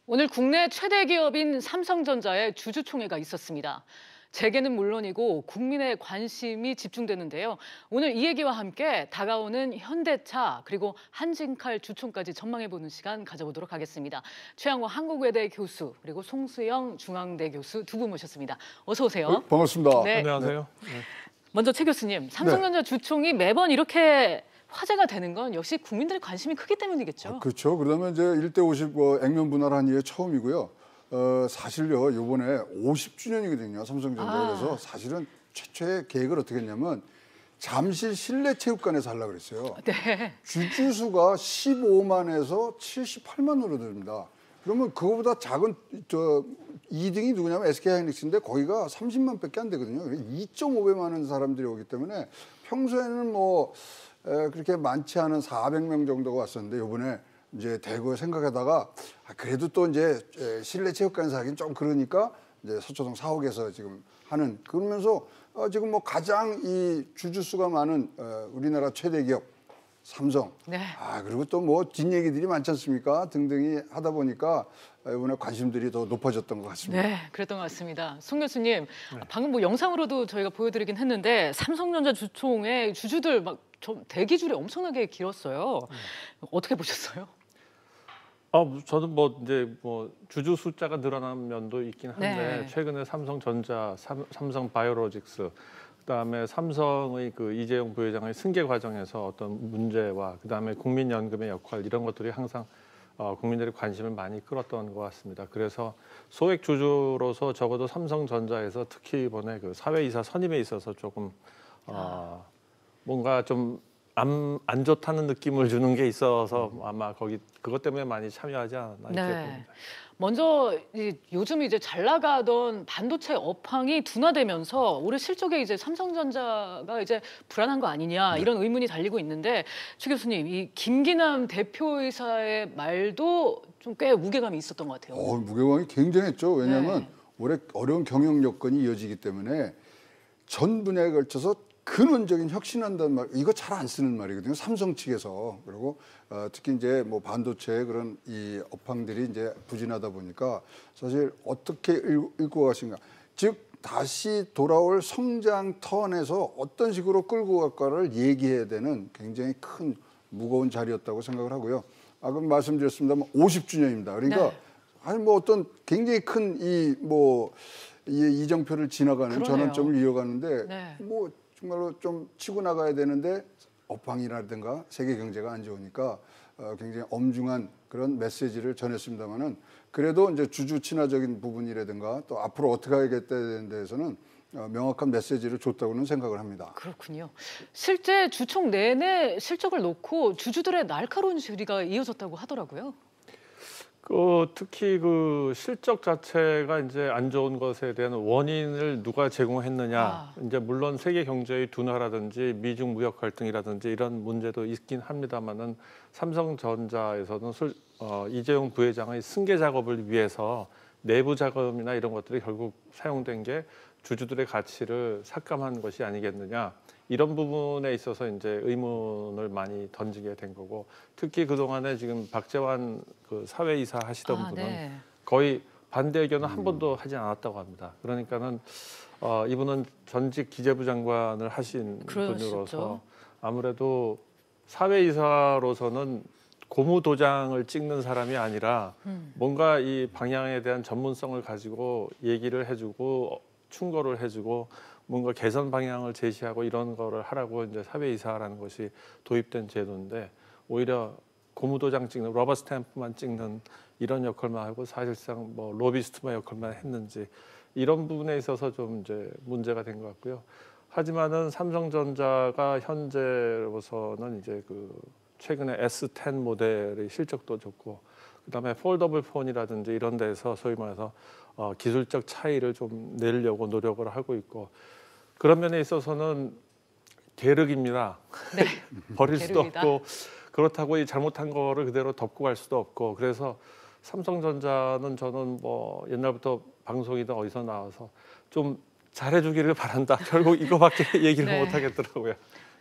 오늘 국내 최대 기업인 삼성전자의 주주총회가 있었습니다. 재계는 물론이고 국민의 관심이 집중되는데요. 오늘 이 얘기와 함께 다가오는 현대차 그리고 한진칼 주총까지 전망해보는 시간 가져보도록 하겠습니다. 최양호 한국외대 교수 그리고 송수영 중앙대 교수 두 분 모셨습니다. 어서 오세요. 반갑습니다. 네. 안녕하세요. 먼저 최 교수님, 삼성전자 주총이 매번 이렇게 화제가 되는 건 역시 국민들의 관심이 크기 때문이겠죠. 그렇죠. 그러면 이제 1대50 액면 분할한 이후에 처음이고요. 사실요, 이번에 50주년이거든요. 삼성전자. 그래서 사실은 최초의 계획을 어떻게 했냐면 잠실 실내체육관에서 하려고 그랬어요. 네. 주주수가 15만에서 78만으로 됩니다. 그러면 그거보다 작은 2등이 누구냐면 SK하이닉스인데 거기가 30만밖에 안 되거든요. 2.5배 많은 사람들이 오기 때문에 평소에는 뭐 그렇게 많지 않은 400명 정도가 왔었는데 이번에 이제 대구 생각하다가 그래도 또 이제 실내 체육관에서 하긴 좀 그러니까 이제 서초동 사옥에서 지금 하는 그러면서 지금 뭐 가장 이 주주수가 많은 우리나라 최대 기업 삼성. 네. 그리고 또 뭐 뒷얘기들이 많지 않습니까? 등등이 하다 보니까 이번에 관심들이 더 높아졌던 것 같습니다. 네, 그랬던 것 같습니다. 송 교수님, 방금 뭐 영상으로도 저희가 보여드리긴 했는데 삼성전자 주총에 주주들 막 대기줄이 엄청나게 길었어요. 어떻게 보셨어요? 저는 뭐 이제 뭐 주주 숫자가 늘어난 면도 있긴 한데 네. 최근에 삼성전자, 삼성 바이오로직스, 그다음에 삼성의 그 이재용 부회장의 승계 과정에서 어떤 문제와 그다음에 국민연금의 역할 이런 것들이 항상 국민들의 관심을 많이 끌었던 것 같습니다. 그래서 소액 주주로서 적어도 삼성전자에서 특히 이번에 그 사회이사 선임에 있어서 조금 뭔가 좀 안 좋다는 느낌을 주는 게 있어서 아마 그것 때문에 많이 참여하지 않았나 이렇게 네. 봅니다. 먼저 요즘 이제 잘 나가던 반도체 업황이 둔화되면서 올해 실적에 이제 삼성전자가 이제 불안한 거 아니냐 이런 의문이 달리고 있는데 최 교수님, 이 김기남 대표이사의 말도 좀 꽤 무게감이 있었던 것 같아요. 무게감이 굉장했죠. 왜냐하면 네. 올해 어려운 경영 여건이 이어지기 때문에 전 분야에 걸쳐서 근원적인 혁신한다는 말, 이거 잘 안 쓰는 말이거든요. 삼성 측에서. 그리고 특히 이제 뭐 반도체 그런 이 업황들이 이제 부진하다 보니까 사실 어떻게 읽고 가신가. 즉 다시 돌아올 성장 턴에서 어떤 식으로 끌고 갈까를 얘기해야 되는 굉장히 큰 무거운 자리였다고 생각을 하고요. 그럼 말씀드렸습니다만 50주년입니다. 그러니까 네. 아니 뭐 어떤 굉장히 큰 이정표를 지나가는 그러네요. 전환점을 이어가는데 네. 뭐 정말로 좀 치고 나가야 되는데 업황이라든가 세계 경제가 안 좋으니까 굉장히 엄중한 그런 메시지를 전했습니다만은 그래도 이제 주주 친화적인 부분이라든가 또 앞으로 어떻게 하겠다는 데에서는 명확한 메시지를 줬다고는 생각을 합니다. 그렇군요. 실제 주총 내내 실적을 놓고 주주들의 날카로운 질의가 이어졌다고 하더라고요. 특히 그 실적 자체가 이제 안 좋은 것에 대한 원인을 누가 제공했느냐. 이제 물론 세계 경제의 둔화라든지 미중 무역 갈등이라든지 이런 문제도 있긴 합니다만은 삼성전자에서는 이재용 부회장의 승계 작업을 위해서 내부 자금이나 이런 것들이 결국 사용된 게 주주들의 가치를 삭감한 것이 아니겠느냐. 이런 부분에 있어서 이제 의문을 많이 던지게 된 거고, 특히 그 동안에 지금 박재환 그 사회이사 하시던 분은 네. 거의 반대 의견을 한 번도 하지 않았다고 합니다. 그러니까는 이분은 전직 기재부 장관을 하신 그러셨죠. 분으로서 아무래도 사회이사로서는 고무도장을 찍는 사람이 아니라 뭔가 이 방향에 대한 전문성을 가지고 얘기를 해주고 충고를 해주고 뭔가 개선 방향을 제시하고 이런 거를 하라고 이제 사회이사라는 것이 도입된 제도인데 오히려 고무도장 찍는 러버 스탬프만 찍는 이런 역할만 하고 사실상 뭐 로비스트만 역할만 했는지 이런 부분에 있어서 좀 이제 문제가 된 것 같고요. 하지만은 삼성전자가 현재로서는 이제 그 최근에 S10 모델의 실적도 좋고 그다음에 폴더블 폰이라든지 이런 데서 소위 말해서 기술적 차이를 좀 내려고 노력을 하고 있고 그런 면에 있어서는 계륵입니다. 네. 버릴 수도 계륵이다. 없고 그렇다고 이 잘못한 거를 그대로 덮고 갈 수도 없고 그래서 삼성전자는 저는 뭐 옛날부터 방송이든 어디서 나와서 좀 잘해주기를 바란다. 결국 이거밖에 얘기를 네. 못 하겠더라고요.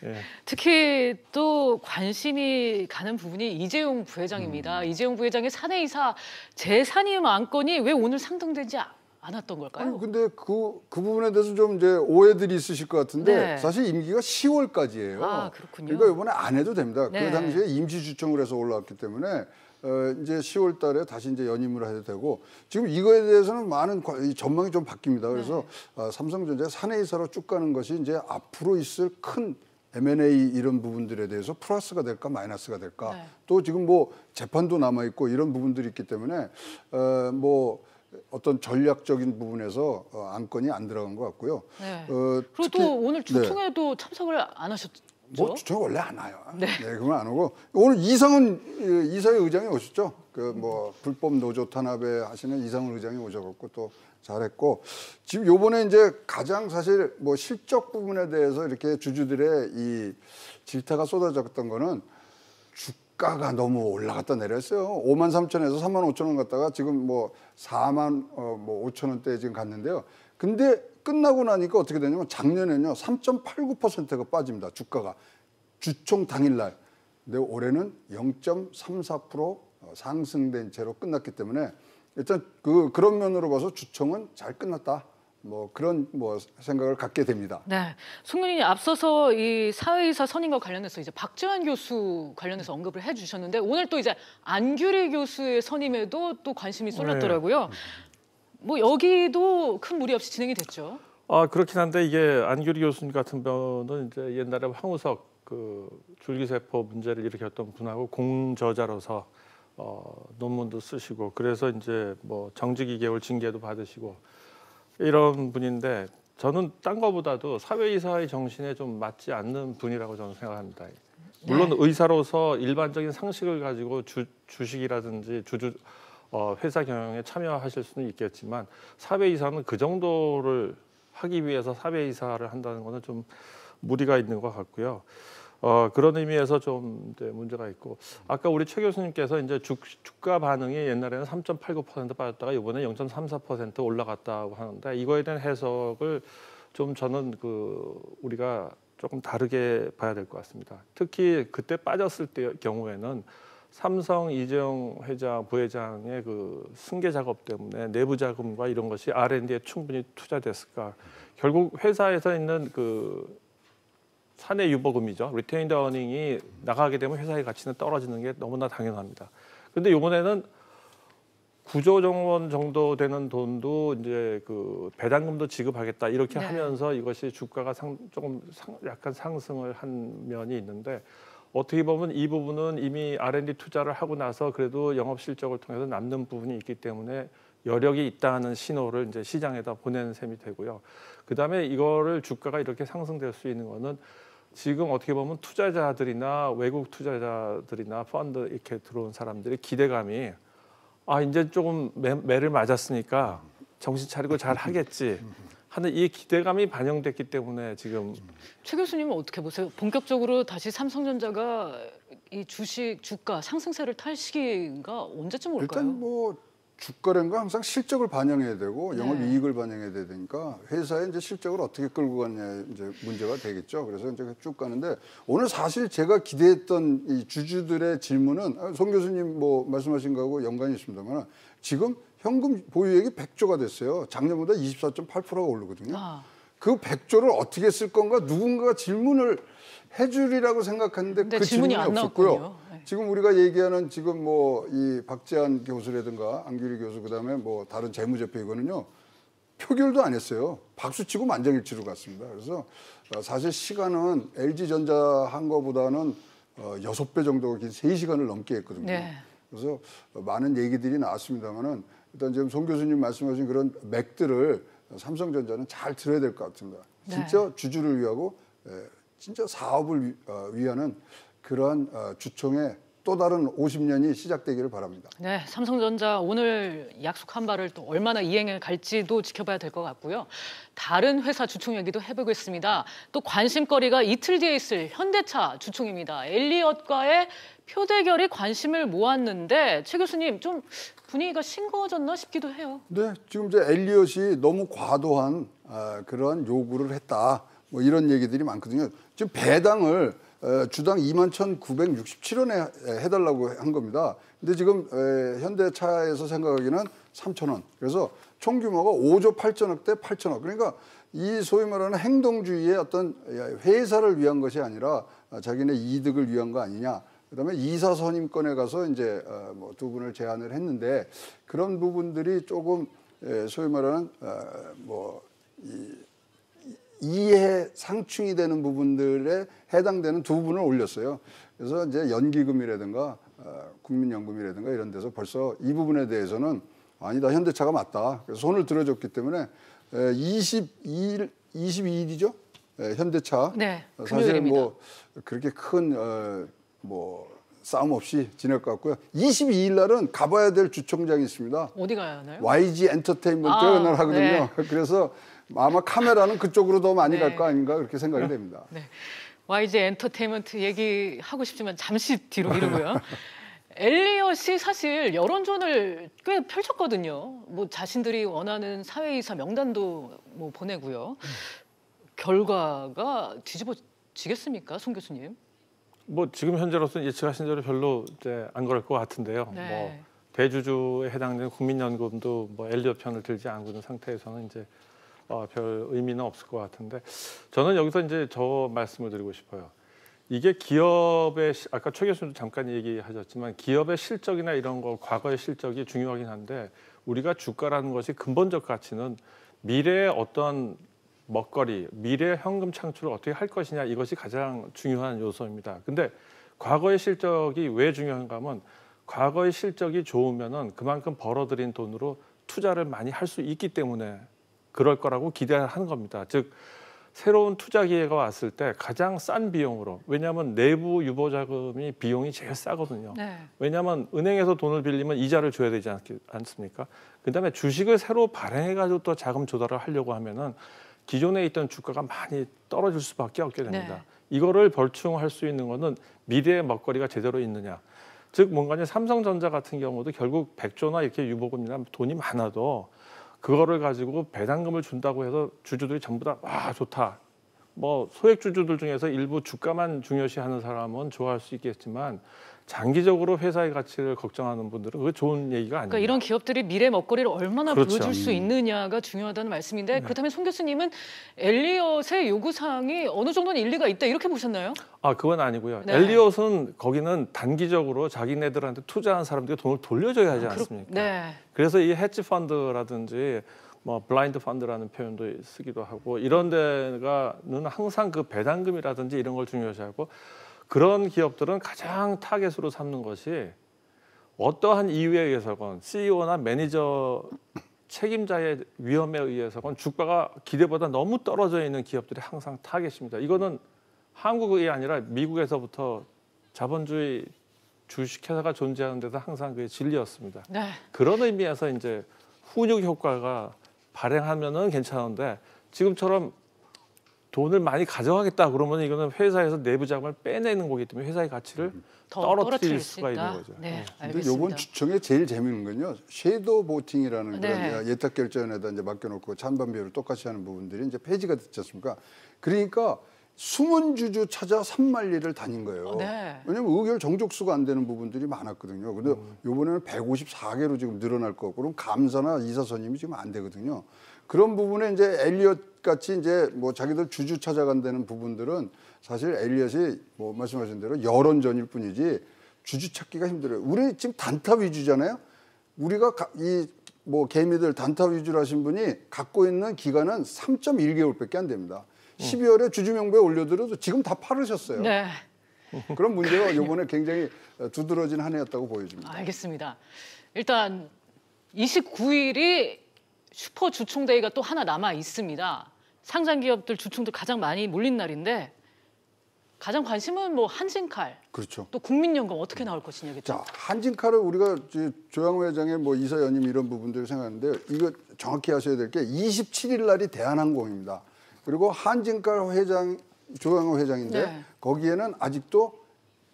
예. 특히 또 관심이 가는 부분이 이재용 부회장입니다. 이재용 부회장의 사내이사 재산임 안건이 왜 오늘 상정되지 않았던 걸까요? 아니, 근데 그 부분에 대해서 좀 이제 오해들이 있으실 것 같은데 네. 사실 임기가 10월까지예요. 아, 그렇군요. 그러니까 이번에 안 해도 됩니다. 네. 그 당시에 임시주청을 해서 올라왔기 때문에 이제 10월달에 다시 이제 연임을 해도 되고 지금 이거에 대해서는 많은 이 전망이 좀 바뀝니다. 그래서 삼성전자 사내이사로 쭉 가는 것이 이제 앞으로 있을 큰 M&A 이런 부분들에 대해서 플러스가 될까 마이너스가 될까 네. 또 지금 뭐 재판도 남아 있고 이런 부분들이 있기 때문에 뭐 어떤 전략적인 부분에서 안건이 안 들어간 것 같고요. 네. 그리고 그리고 또 오늘 주총에도 참석을 안 하셨죠? 뭐 주총 원래 안 와요. 네, 그건 안 오고 오늘 이상은 이사회 의장이 오셨죠. 그 뭐 불법 노조 탄압에 하시는 이상은 의장이 오셔갖고 또 잘했고 지금 요번에 이제 가장 사실 뭐 실적 부분에 대해서 이렇게 주주들의 이 질타가 쏟아졌던 거는 주가가 너무 올라갔다 내렸어요. 53,000원에서 35,000원 갔다가 지금 뭐 45,000원대에 지금 갔는데요. 근데 끝나고 나니까 어떻게 되냐면 작년에는요 3.89%가 빠집니다. 주가가 주총 당일날. 근데 올해는 0.34% 상승된 채로 끝났기 때문에 일단 그런 면으로 봐서 주총은 잘 끝났다. 뭐 그런 뭐 생각을 갖게 됩니다. 네, 송 의원님 앞서서 이 사회이사 선임과 관련해서 이제 박지원 교수 관련해서 언급을 해주셨는데 오늘 또 이제 안규리 교수의 선임에도 또 관심이 쏠렸더라고요. 뭐 여기도 큰 무리 없이 진행이 됐죠. 그렇긴 한데 이게 안규리 교수님 같은 경우는 이제 옛날에 황우석 그 줄기세포 문제를 일으켰던 분하고 공저자로서 논문도 쓰시고 그래서 이제 뭐 정직 2개월 징계도 받으시고 이런 분인데 저는 딴 거보다도 사회이사의 정신에 좀 맞지 않는 분이라고 저는 생각합니다. 물론 의사로서 일반적인 상식을 가지고 주식이라든지 회사 경영에 참여하실 수는 있겠지만 사회이사는 그 정도를 하기 위해서 사회이사를 한다는 것은 좀 무리가 있는 것 같고요. 그런 의미에서 좀 이제 문제가 있고 아까 우리 최 교수님께서 이제 주가 반응이 옛날에는 3.89% 빠졌다가 이번에 0.34% 올라갔다고 하는데 이거에 대한 해석을 좀 저는 우리가 조금 다르게 봐야 될 것 같습니다. 특히 그때 빠졌을 때 경우에는 삼성 이재용 회장, 부회장의 그 승계 작업 때문에 내부 자금과 이런 것이 R&D에 충분히 투자됐을까? 결국 회사에서 있는 사내 유보금이죠. 리테인드 어닝이 나가게 되면 회사의 가치는 떨어지는 게 너무나 당연합니다. 그런데 이번에는 9조 원 정도 되는 돈도 이제 배당금도 지급하겠다 이렇게 하면서 이것이 주가가 약간 상승을 한 면이 있는데 어떻게 보면 이 부분은 이미 R&D 투자를 하고 나서 그래도 영업 실적을 통해서 남는 부분이 있기 때문에 여력이 있다는 신호를 이제 시장에다 보내는 셈이 되고요. 그다음에 이거를 주가가 이렇게 상승될 수 있는 거는 지금 어떻게 보면 투자자들이나 외국 투자자들이나 펀드 이렇게 들어온 사람들의 기대감이 이제 조금 매를 맞았으니까 정신 차리고 잘 하겠지 하는 이 기대감이 반영됐기 때문에 지금 최 교수님은 어떻게 보세요? 본격적으로 다시 삼성전자가 이 주가 상승세를 탈 시기가 언제쯤 올까요? 일단 뭐 주가라는 건 항상 실적을 반영해야 되고 영업이익을 반영해야 되니까 회사의 이제 실적을 어떻게 끌고 가느냐 이제 문제가 되겠죠. 그래서 이제 쭉 가는데 오늘 사실 제가 기대했던 이 주주들의 질문은 송 교수님 뭐 말씀하신 거하고 연관이 있습니다만 지금 현금 보유액이 100조가 됐어요. 작년보다 24.8%가 오르거든요. 그 100조를 어떻게 쓸 건가 누군가가 질문을 해주리라고 생각하는데 그 질문이 없었고요. 지금 우리가 얘기하는 지금 뭐 이 박지한 교수라든가 안규리 교수 그다음에 뭐 다른 재무제표 이거는요 표결도 안 했어요. 박수치고 만장일치로 갔습니다. 그래서 사실 시간은 LG전자 한 거보다는 6배 정도 긴 3시간을 넘게 했거든요. 그래서 많은 얘기들이 나왔습니다만은 일단 지금 송 교수님 말씀하신 그런 맥들을 삼성전자는 잘 들어야 될 것 같습니다. 진짜 주주를 위하고 진짜 사업을 위하는 그러한 주총의 또 다른 50년이 시작되기를 바랍니다. 네, 삼성전자 오늘 약속한 바를 또 얼마나 이행해 갈지도 지켜봐야 될 것 같고요. 다른 회사 주총 얘기도 해보겠습니다. 또 관심거리가 이틀 뒤에 있을 현대차 주총입니다. 엘리엇과의 표대결이 관심을 모았는데 최 교수님 좀 분위기가 싱거워졌나 싶기도 해요. 네, 지금 이제 엘리엇이 너무 과도한 그런 요구를 했다. 뭐 이런 얘기들이 많거든요. 지금 배당을 주당 21,967원에 해달라고 한 겁니다. 근데 지금 현대차에서 생각하기는 3,000원. 그래서 총 규모가 5조 8천억대 8천억. 그러니까 이 소위 말하는 행동주의의 어떤 회사를 위한 것이 아니라 자기네 이득을 위한 거 아니냐. 그다음에 이사 선임권에 가서 이제 뭐 두 분을 제안을 했는데 그런 부분들이 조금 소위 말하는 이해 상충이 되는 부분들에 해당되는 두 분을 올렸어요. 그래서 이제 연기금이라든가 국민연금이라든가 이런 데서 벌써 이 부분에 대해서는 아니다, 현대차가 맞다. 그래서 손을 들어줬기 때문에 22일이죠? 현대차. 네, 사실 금요일입니다. 뭐 그렇게 큰 싸움 없이 지낼 것 같고요. 22일 날은 가봐야 될 주총장이 있습니다. 어디 가야 하나요? YG 엔터테인먼트가 그날 하거든요. 네. 그래서 아마 카메라는 그쪽으로 더 많이 네. 갈 거 아닌가 그렇게 생각이 됩니다. 네. YG 엔터테인먼트 얘기하고 싶지만 잠시 뒤로 미루고요. 엘리엇이 사실 여론전을 꽤 펼쳤거든요. 뭐 자신들이 원하는 사회이사 명단도 뭐 보내고요. 결과가 뒤집어지겠습니까, 송 교수님? 뭐 지금 현재로서는 예측하신 대로 별로 이제 안 그럴 것 같은데요. 네. 뭐 대주주에 해당되는 국민연금도 뭐 엘리엇 편을 들지 않고 있는 상태에서는 이제 별 의미는 없을 것 같은데 저는 여기서 이제 저 말씀을 드리고 싶어요. 이게 기업의 아까 최 교수님도 잠깐 얘기하셨지만 기업의 실적이나 이런 거 과거의 실적이 중요하긴 한데 우리가 주가라는 것이 근본적 가치는 미래의 어떤 먹거리, 미래 현금 창출을 어떻게 할 것이냐 이것이 가장 중요한 요소입니다. 근데 과거의 실적이 왜 중요한가 하면 과거의 실적이 좋으면은 그만큼 벌어들인 돈으로 투자를 많이 할 수 있기 때문에 그럴 거라고 기대하는 겁니다. 즉 새로운 투자 기회가 왔을 때 가장 싼 비용으로 왜냐하면 내부 유보 자금이 비용이 제일 싸거든요. 네. 왜냐하면 은행에서 돈을 빌리면 이자를 줘야 되지 않습니까? 그다음에 주식을 새로 발행해 가지고 또 자금 조달을 하려고 하면은 기존에 있던 주가가 많이 떨어질 수밖에 없게 됩니다. 네. 이거를 벌충할 수 있는 거는 미래의 먹거리가 제대로 있느냐. 즉 뭔가 삼성전자 같은 경우도 결국 100조나 이렇게 유보금이나 돈이 많아도 그거를 가지고 배당금을 준다고 해서 주주들이 전부 다 와 좋다. 뭐 소액 주주들 중에서 일부 주가만 중요시하는 사람은 좋아할 수 있겠지만 장기적으로 회사의 가치를 걱정하는 분들은 그게 좋은 얘기가 아닙니다. 그러니까 이런 기업들이 미래 먹거리를 얼마나 그렇죠. 보여줄 수 있느냐가 중요하다는 말씀인데 그렇다면 송 교수님은 엘리엇의 요구사항이 어느 정도는 일리가 있다 이렇게 보셨나요? 그건 아니고요. 네. 엘리엇은 거기는 단기적으로 자기네들한테 투자한 사람들이 돈을 돌려줘야 하지 않습니까? 네. 그래서 이 헤지 펀드라든지 뭐 블라인드 펀드라는 표현도 쓰기도 하고 이런 데가는 항상 그 배당금이라든지 이런 걸 중요시하고 그런 기업들은 가장 타겟으로 삼는 것이 어떠한 이유에 의해서건 CEO나 매니저 책임자의 위험에 의해서건 주가가 기대보다 너무 떨어져 있는 기업들이 항상 타겟입니다. 이거는 한국이 아니라 미국에서부터 자본주의 주식회사가 존재하는 데서 항상 그게 진리였습니다. 네. 그런 의미에서 이제 훈육 효과가 발행하면은 괜찮은데 지금처럼 돈을 많이 가져가겠다 그러면 이거는 회사에서 내부 자금을 빼내는 거기 때문에 회사의 가치를 더 떨어뜨릴 수 수가 있다. 있는 거죠. 네, 근데 알겠습니다. 이번 주총에 제일 재미있는 건요. 섀도우 보팅이라는 네. 그런 예탁 결제원에다 이제 맡겨놓고 찬반 비율을 똑같이 하는 부분들이 이제 폐지가 됐지 않습니까? 그러니까 숨은 주주 찾아 산만리를 다닌 거예요. 네. 왜냐하면 의결 정족수가 안 되는 부분들이 많았거든요. 근데 이번에는 154개로 지금 늘어날 거고 그럼 감사나 이사 선임이 지금 안 되거든요. 그런 부분에 이제 엘리엇 같이 이제 뭐 자기들 주주 찾아간다는 부분들은 사실 엘리엇이 뭐 말씀하신 대로 여론전일 뿐이지 주주 찾기가 힘들어요. 우리 지금 단타 위주잖아요. 우리가 이 뭐 개미들 단타 위주로 하신 분이 갖고 있는 기간은 3.1개월밖에 안 됩니다. 12월에 주주 명부에 올려드려도 지금 다 팔으셨어요. 네. 그런 문제가 이번에 굉장히 두드러진 한 해였다고 보여집니다. 알겠습니다. 일단 29일이 슈퍼 주총대회가 또 하나 남아 있습니다. 상장 기업들 주총들 가장 많이 몰린 날인데 가장 관심은 뭐 한진칼, 그렇죠. 또 국민연금 어떻게 나올 것이냐겠죠. 자, 한진칼을 우리가 조양호 회장의 뭐 이사 연임 이런 부분들을 생각하는데 이거 정확히 하셔야 될 게 27일 날이 대한항공입니다. 그리고 한진칼 회장, 조양호 회장인데 네. 거기에는 아직도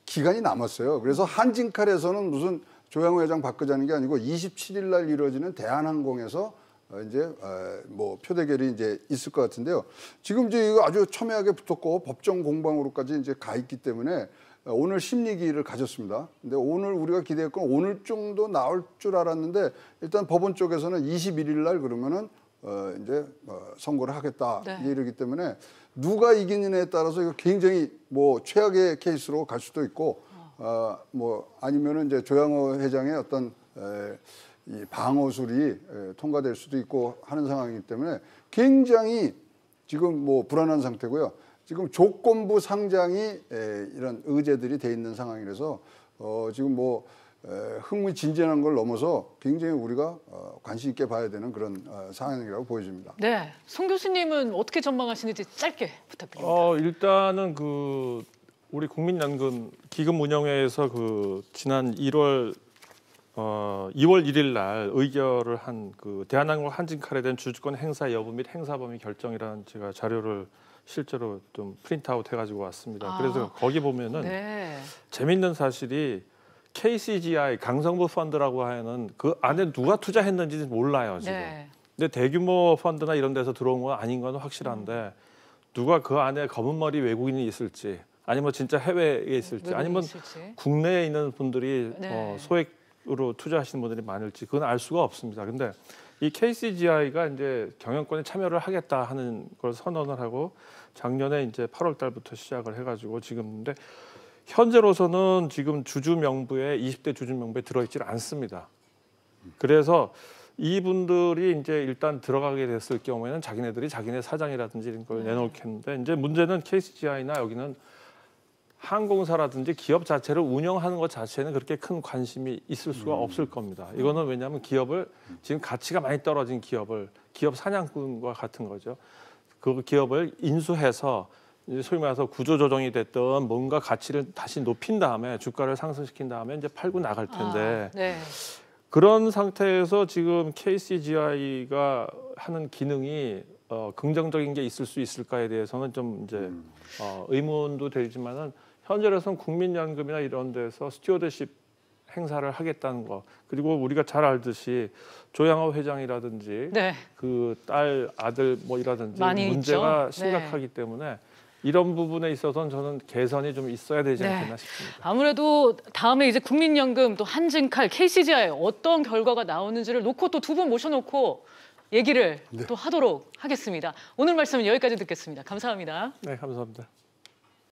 기간이 남았어요. 그래서 한진칼에서는 무슨 조양호 회장 바꾸자는 게 아니고 27일 날 이루어지는 대한항공에서 이제 뭐 표대결이 이제 있을 것 같은데요. 지금 이제 이거 아주 첨예하게 붙었고 법정 공방으로까지 이제 가 있기 때문에 오늘 심리기를 가졌습니다. 근데 오늘 우리가 기대했건 오늘 정도 나올 줄 알았는데 일단 법원 쪽에서는 21일 날 그러면은 이제 선고를 하겠다 네. 이러기 때문에 누가 이기느냐에 따라서 이거 굉장히 뭐 최악의 케이스로 갈 수도 있고 뭐 아니면은 이제 조양호 회장의 어떤 이 방어술이 통과될 수도 있고 하는 상황이기 때문에 굉장히 지금 뭐 불안한 상태고요. 지금 조건부 상장이 이런 의제들이 돼 있는 상황이라서 지금 뭐 흥미진진한 걸 넘어서 굉장히 우리가 관심 있게 봐야 되는 그런 상황이라고 보여집니다. 네, 송 교수님은 어떻게 전망하시는지 짧게 부탁드립니다. 일단은 그 우리 국민연금 기금 운영회에서 그 지난 2월 1일 날 의결을 한 그 대한항공 한진칼에 대한 주주권 행사 여부 및 행사 범위 결정이라는 제가 자료를 실제로 좀 프린트아웃 해가지고 왔습니다. 그래서 거기 보면은 네. 재밌는 사실이 KCGI 강성부 펀드라고 하는 그 안에 누가 투자했는지 몰라요 지금. 네. 근데 대규모 펀드나 이런 데서 들어온 건 아닌 건 확실한데 누가 그 안에 검은 머리 외국인이 있을지 아니면 진짜 해외에 있을지 아니면 국내에 있는 분들이 네. 소액으로 투자하시는 분들이 많을지 그건 알 수가 없습니다. 근데 이 KCGI가 이제 경영권에 참여를 하겠다 하는 걸 선언을 하고 작년에 이제 8월 달부터 시작을 해가지고 지금 근데 현재로서는 지금 주주 명부에 20대 주주 명부에 들어있지 않습니다. 그래서 이분들이 이제 일단 들어가게 됐을 경우에는 자기네들이 자기네 사장이라든지 이런 걸 내놓겠는데 이제 문제는 KCGI나 여기는 항공사라든지 기업 자체를 운영하는 것 자체는 그렇게 큰 관심이 있을 수가 없을 겁니다. 이거는 왜냐하면 기업을 지금 가치가 많이 떨어진 기업 사냥꾼과 같은 거죠. 그 기업을 인수해서 이제 소위 말해서 구조조정이 됐던 뭔가 가치를 다시 높인 다음에 주가를 상승시킨 다음에 이제 팔고 나갈 텐데 네. 그런 상태에서 지금 KCGI가 하는 기능이 긍정적인 게 있을 수 있을까에 대해서는 좀 이제 의문도 들지만은 현재로서는 국민연금이나 이런 데서 스튜어드십 행사를 하겠다는 거 그리고 우리가 잘 알듯이 조양호 회장이라든지 네. 그 딸 아들 뭐이라든지 많이 문제가 있죠. 심각하기 때문에 이런 부분에 있어서는 저는 개선이 좀 있어야 되지 네. 않겠나 싶습니다. 아무래도 다음에 이제 국민연금 또 한진칼, KCGI 어떤 결과가 나오는지를 놓고 또 두 분 모셔놓고 얘기를 또 하도록 하겠습니다. 오늘 말씀은 여기까지 듣겠습니다. 감사합니다. 네, 감사합니다.